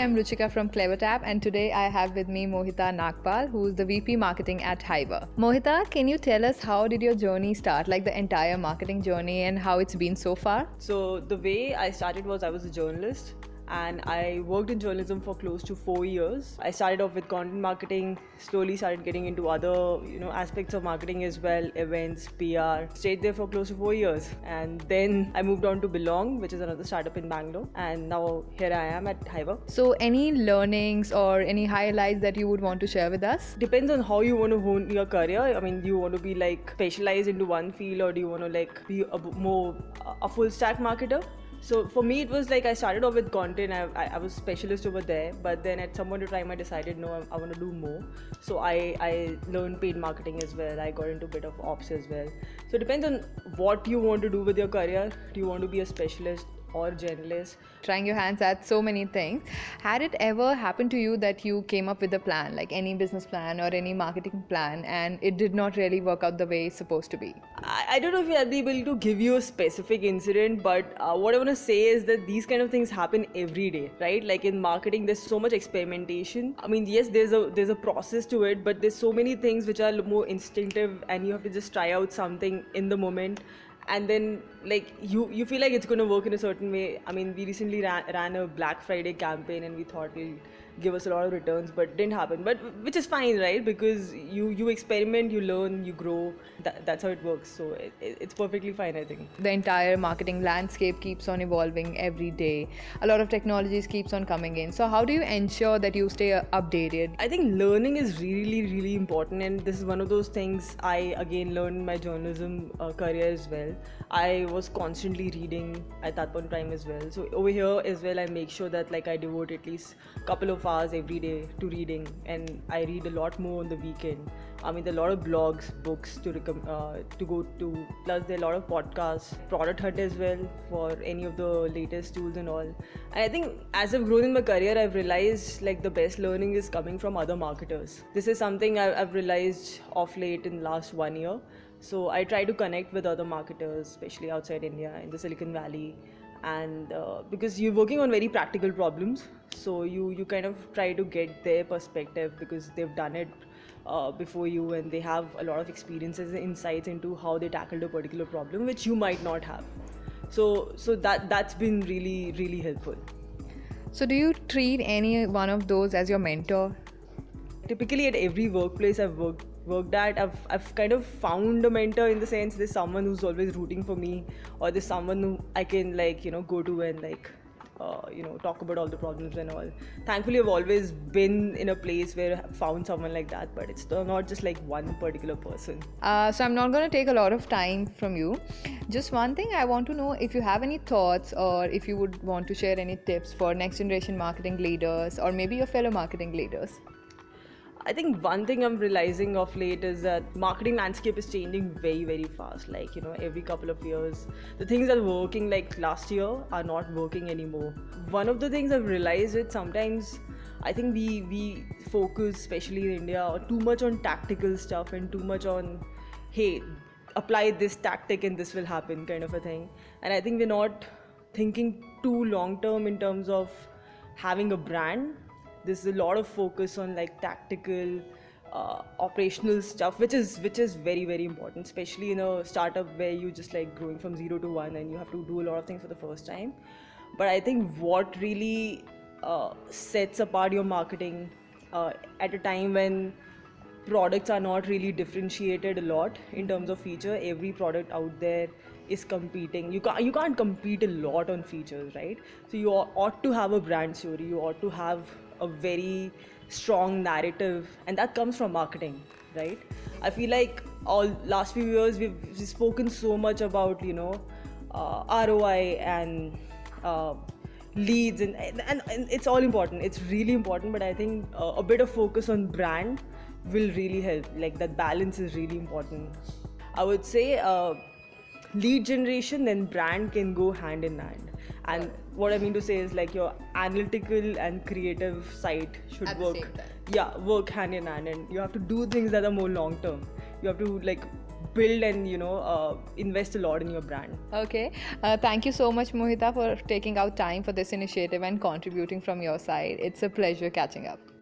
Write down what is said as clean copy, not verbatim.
I'm Ruchika from CleverTap, and today I have with me Mohita Nagpal, who's the VP Marketing at Hiver. Mohita, can you tell us how did your journey start, like the entire marketing journey, and how it's been so far? So the way I started was I was a journalist and I worked in journalism for close to 4 years. I started off with content marketing, slowly started getting into other, aspects of marketing as well, events, PR. Stayed there for close to 4 years and then I moved on to Belong, which is another startup in Bangalore, and now here I am at Hiver. So, any learnings or any highlights that you would want to share with us? Depends on how you want to hone your career. I mean, do you want to be like specialized into one field or do you want to like be a full stack marketer? So for me, it was like I started off with content. I was specialist over there, but then at some point of time, I decided no, I want to do more. So I learned paid marketing as well. I got into a bit of ops as well. So it depends on what you want to do with your career. Do you want to be a specialist or generalist? Trying your hands at so many things. Had it ever happened to you that you came up with a plan, like any business plan or any marketing plan, and it did not really work out the way it's supposed to be? I don't know if I'll be able to give you a specific incident, but what I want to say is that these kind of things happen every day, right? Like in marketing, there's so much experimentation. I mean, yes, there's a process to it, but there's so many things which are more instinctive, and you have to just try out something in the moment. And then like you feel like it's going to work in a certain way. I mean, we recently ran a Black Friday campaign and we thought it'll give us a lot of returns, but didn't happen, but which is fine, right? Because you experiment, you learn, you grow. That's how it works. So it's perfectly fine, I think. The entire marketing landscape keeps on evolving every day. A lot of technologies keeps on coming in. So how do you ensure that you stay updated? I think learning is really, really important, and this is one of those things I again learned in my journalism career as well. I was constantly reading at that point in time as well. So over here as well, I make sure that like I devote at least a couple of hours every day to reading, and I read a lot more on the weekend. I mean, there are a lot of blogs, books to go to. Plus, there are a lot of podcasts, product hunt as well for any of the latest tools and all. And I think as I've grown in my career, I've realized like the best learning is coming from other marketers. This is something I've realized of late in the last 1 year. So I try to connect with other marketers, especially outside India, in the Silicon Valley, and because you're working on very practical problems, so you kind of try to get their perspective because they've done it before you, and they have a lot of experiences and insights into how they tackled a particular problem which you might not have. So that's been really, really helpful. So do you treat any one of those as your mentor? Typically at every workplace I've worked at, I've kind of found a mentor, in the sense there's someone who's always rooting for me, or there's someone who I can like go to and like talk about all the problems and all. Thankfully, I've always been in a place where I've found someone like that, but it's not just like one particular person. So I'm not going to take a lot of time from you. Just one thing I want to know, if you have any thoughts or if you would want to share any tips for next generation marketing leaders or maybe your fellow marketing leaders. I think one thing I'm realizing of late is that marketing landscape is changing very, very fast. Like, every couple of years, the things that were working like last year are not working anymore. One of the things I've realized is sometimes I think we focus, especially in India, too much on tactical stuff and too much on, hey, apply this tactic and this will happen kind of a thing. And I think we're not thinking too long term in terms of having a brand. There's a lot of focus on like tactical, operational stuff, which is very, very important, especially in a startup where you just like growing from 0 to 1 and you have to do a lot of things for the first time. But I think what really sets apart your marketing at a time when products are not really differentiated a lot in terms of feature. Every product out there is competing. You can't compete a lot on features, right? So you ought to have a brand story. You ought to have a very strong narrative, and that comes from marketing, right? I feel like all last few years we've spoken so much about ROI and leads, and it's all important. It's really important, but I think a bit of focus on brand will really help. Like that balance is really important. I would say lead generation then brand can go hand in hand. And what I mean to say is like your analytical and creative side should At the work. same time. Yeah, work hand in hand, and you have to do things that are more long term. You have to like build and invest a lot in your brand. Okay. Thank you so much, Mohita, for taking out time for this initiative and contributing from your side. It's a pleasure catching up.